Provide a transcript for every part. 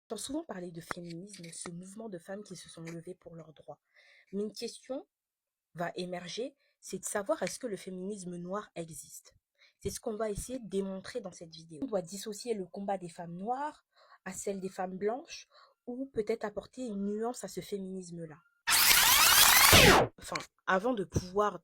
J'entends souvent parler de féminisme, ce mouvement de femmes qui se sont levées pour leurs droits. Mais une question va émerger, c'est de savoir est-ce que le féminisme noir existe. C'est ce qu'on va essayer de démontrer dans cette vidéo. On doit dissocier le combat des femmes noires à celle des femmes blanches ou peut-être apporter une nuance à ce féminisme-là. Enfin, avant de pouvoir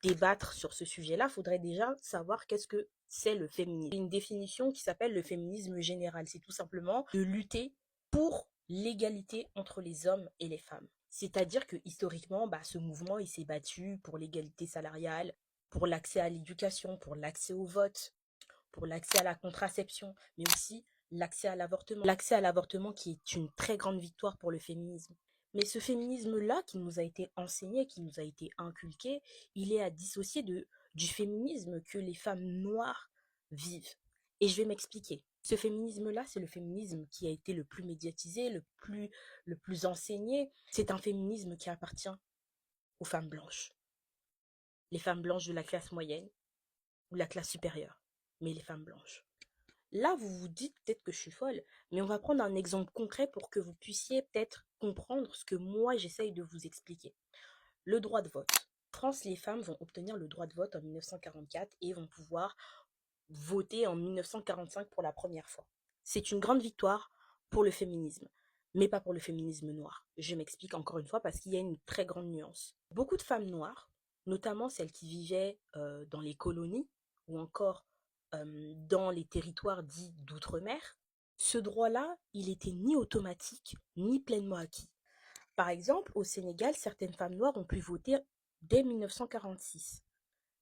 débattre sur ce sujet-là, il faudrait déjà savoir qu'est-ce que c'est le féminisme. Il y a une définition qui s'appelle le féminisme général. C'est tout simplement de lutter pour l'égalité entre les hommes et les femmes. C'est-à-dire que historiquement, ce mouvement il s'est battu pour l'égalité salariale, pour l'accès à l'éducation, pour l'accès au vote, pour l'accès à la contraception, mais aussi l'accès à l'avortement. L'accès à l'avortement qui est une très grande victoire pour le féminisme. Mais ce féminisme-là qui nous a été enseigné, qui nous a été inculqué, il est à dissocier du féminisme que les femmes noires vivent. Et je vais m'expliquer. Ce féminisme-là, c'est le féminisme qui a été le plus médiatisé, le plus enseigné. C'est un féminisme qui appartient aux femmes blanches. Les femmes blanches de la classe moyenne ou la classe supérieure. Mais les femmes blanches. Là, vous vous dites peut-être que je suis folle, mais on va prendre un exemple concret pour que vous puissiez peut-être comprendre ce que moi j'essaye de vous expliquer. Le droit de vote. En France, les femmes vont obtenir le droit de vote en 1944 et vont pouvoir voter en 1945 pour la première fois. C'est une grande victoire pour le féminisme, mais pas pour le féminisme noir. Je m'explique encore une fois parce qu'il y a une très grande nuance. Beaucoup de femmes noires, notamment celles qui vivaient dans les colonies ou encore dans les territoires dits d'outre-mer, ce droit-là, il était ni automatique ni pleinement acquis. Par exemple, au Sénégal, certaines femmes noires ont pu voter dès 1946.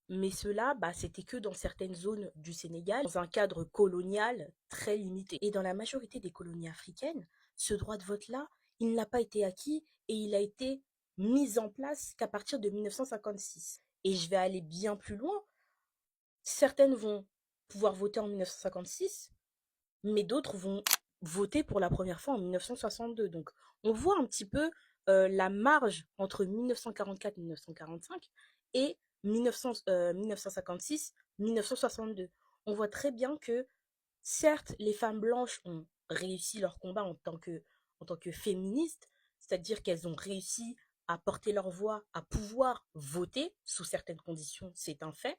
Mais cela, c'était que dans certaines zones du Sénégal, dans un cadre colonial très limité. Et dans la majorité des colonies africaines, ce droit de vote-là, il n'a pas été acquis et il a été mis en place qu'à partir de 1956. Et je vais aller bien plus loin. Certaines vont pouvoir voter en 1956, mais d'autres vont voter pour la première fois en 1962. Donc, on voit un petit peu la marge entre 1944 et 1945 et 1956, 1962. On voit très bien que, certes, les femmes blanches ont réussi leur combat en tant que féministes, c'est-à-dire qu'elles ont réussi à porter leur voix, à pouvoir voter sous certaines conditions, c'est un fait.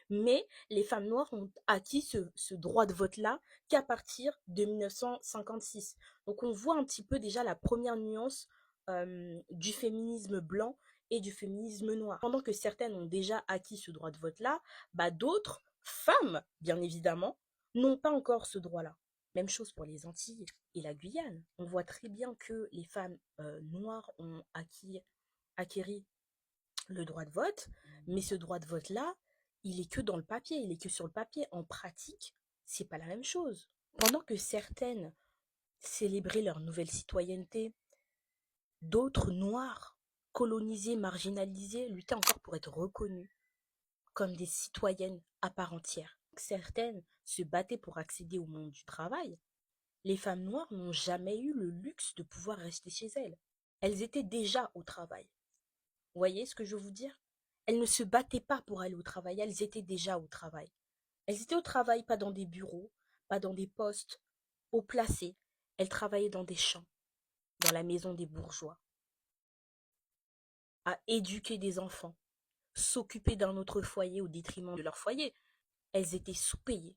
Mais les femmes noires ont acquis ce droit de vote-là qu'à partir de 1956. Donc on voit un petit peu déjà la première nuance du féminisme blanc et du féminisme noir. Pendant que certaines ont déjà acquis ce droit de vote-là, d'autres femmes, bien évidemment, n'ont pas encore ce droit-là. Même chose pour les Antilles et la Guyane. On voit très bien que les femmes noires ont acquéri le droit de vote, mais ce droit de vote-là, il est que dans le papier, il est que sur le papier. En pratique, c'est pas la même chose. Pendant que certaines célébraient leur nouvelle citoyenneté, d'autres noires, colonisées, marginalisées, luttaient encore pour être reconnues comme des citoyennes à part entière. Certaines se battaient pour accéder au monde du travail. Les femmes noires n'ont jamais eu le luxe de pouvoir rester chez elles. Elles étaient déjà au travail. Vous voyez ce que je veux vous dire? Elles ne se battaient pas pour aller au travail, elles étaient déjà au travail. Elles étaient au travail, pas dans des bureaux, pas dans des postes haut placés. Elles travaillaient dans des champs, dans la maison des bourgeois, à éduquer des enfants, s'occuper d'un autre foyer au détriment de leur foyer. Elles étaient sous-payées,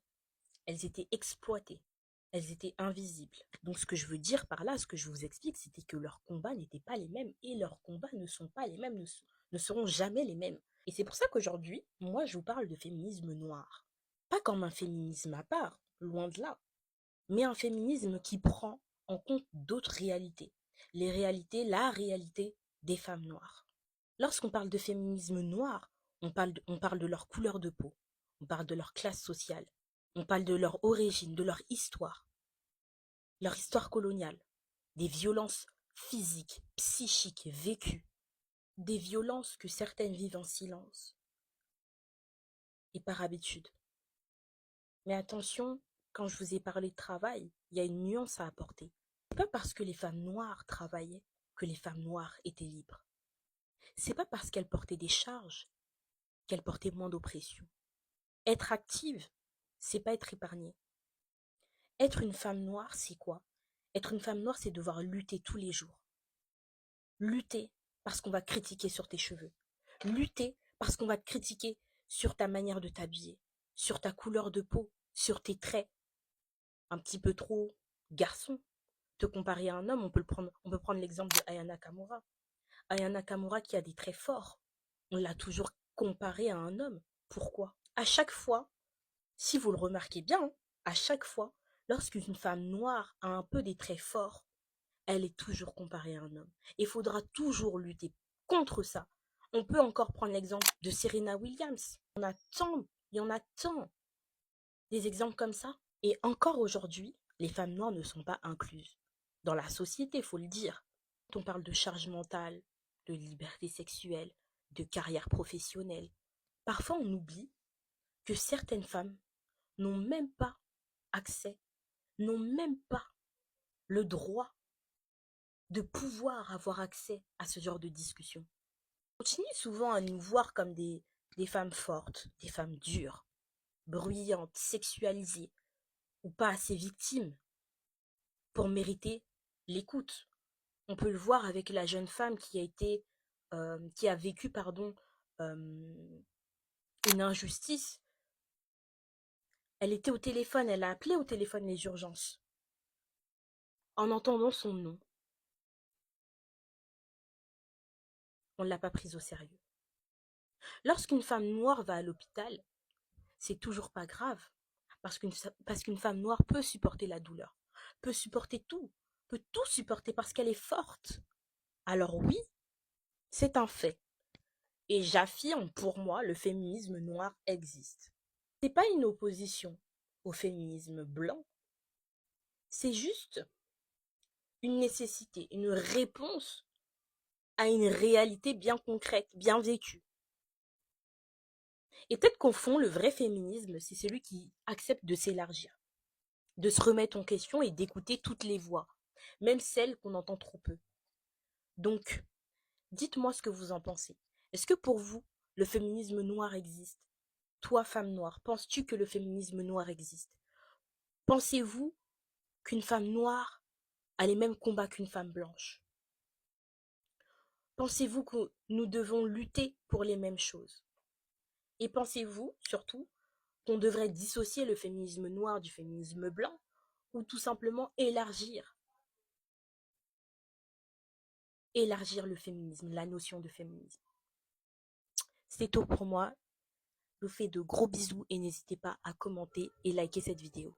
elles étaient exploitées, elles étaient invisibles. Donc ce que je veux dire par là, ce que je vous explique, c'était que leurs combats n'étaient pas les mêmes et leurs combats ne sont pas les mêmes, ne seront jamais les mêmes. Et c'est pour ça qu'aujourd'hui, moi, je vous parle de féminisme noir. Pas comme un féminisme à part, loin de là, mais un féminisme qui prend en compte d'autres réalités. Les réalités, la réalité des femmes noires. Lorsqu'on parle de féminisme noir, on parle de leur couleur de peau, on parle de leur classe sociale, on parle de leur origine, de leur histoire coloniale, des violences physiques, psychiques vécues, des violences que certaines vivent en silence et par habitude. Mais attention, quand je vous ai parlé de travail, il y a une nuance à apporter. C'est pas parce que les femmes noires travaillaient que les femmes noires étaient libres. C'est pas parce qu'elles portaient des charges qu'elles portaient moins d'oppression. Être active, c'est pas être épargnée. Être une femme noire, c'est quoi? Être une femme noire, c'est devoir lutter tous les jours. Lutter parce qu'on va critiquer sur tes cheveux. Lutter parce qu'on va te critiquer sur ta manière de t'habiller, sur ta couleur de peau, sur tes traits. Un petit peu trop garçon. Te comparer à un homme, on peut prendre l'exemple de Aya Nakamura. Aya Nakamura qui a des traits forts. On l'a toujours comparé à un homme. Pourquoi? À chaque fois, si vous le remarquez bien, hein, à chaque fois, lorsqu'une femme noire a un peu des traits forts, elle est toujours comparée à un homme. Il faudra toujours lutter contre ça. On peut encore prendre l'exemple de Serena Williams. Il y en a tant des exemples comme ça. Et encore aujourd'hui, les femmes noires ne sont pas incluses dans la société, il faut le dire. Quand on parle de charge mentale, de liberté sexuelle, de carrière professionnelle, parfois on oublie que certaines femmes n'ont même pas accès, n'ont même pas le droit de pouvoir avoir accès à ce genre de discussion. On continue souvent à nous voir comme des femmes fortes, des femmes dures, bruyantes, sexualisées, ou pas assez victimes pour mériter l'écoute. On peut le voir avec la jeune femme qui a vécu, une injustice. Elle était au téléphone, elle a appelé au téléphone les urgences. En entendant son nom, on ne l'a pas prise au sérieux. Lorsqu'une femme noire va à l'hôpital, c'est toujours pas grave. Parce qu'une femme noire peut supporter la douleur, peut supporter tout, peut tout supporter parce qu'elle est forte. Alors oui, c'est un fait. Et j'affirme, pour moi, le féminisme noir existe. C'est pas une opposition au féminisme blanc, c'est juste une nécessité, une réponse à une réalité bien concrète, bien vécue. Et peut-être qu'au fond, le vrai féminisme, c'est celui qui accepte de s'élargir, de se remettre en question et d'écouter toutes les voix, même celles qu'on entend trop peu. Donc, dites-moi ce que vous en pensez. Est-ce que pour vous, le féminisme noir existe? Toi, femme noire, penses-tu que le féminisme noir existe? Pensez-vous qu'une femme noire a les mêmes combats qu'une femme blanche? Pensez-vous que nous devons lutter pour les mêmes choses? Et pensez-vous, surtout, qu'on devrait dissocier le féminisme noir du féminisme blanc ou tout simplement élargir le féminisme, la notion de féminisme? C'est tout pour moi. Je vous fais de gros bisous et n'hésitez pas à commenter et liker cette vidéo.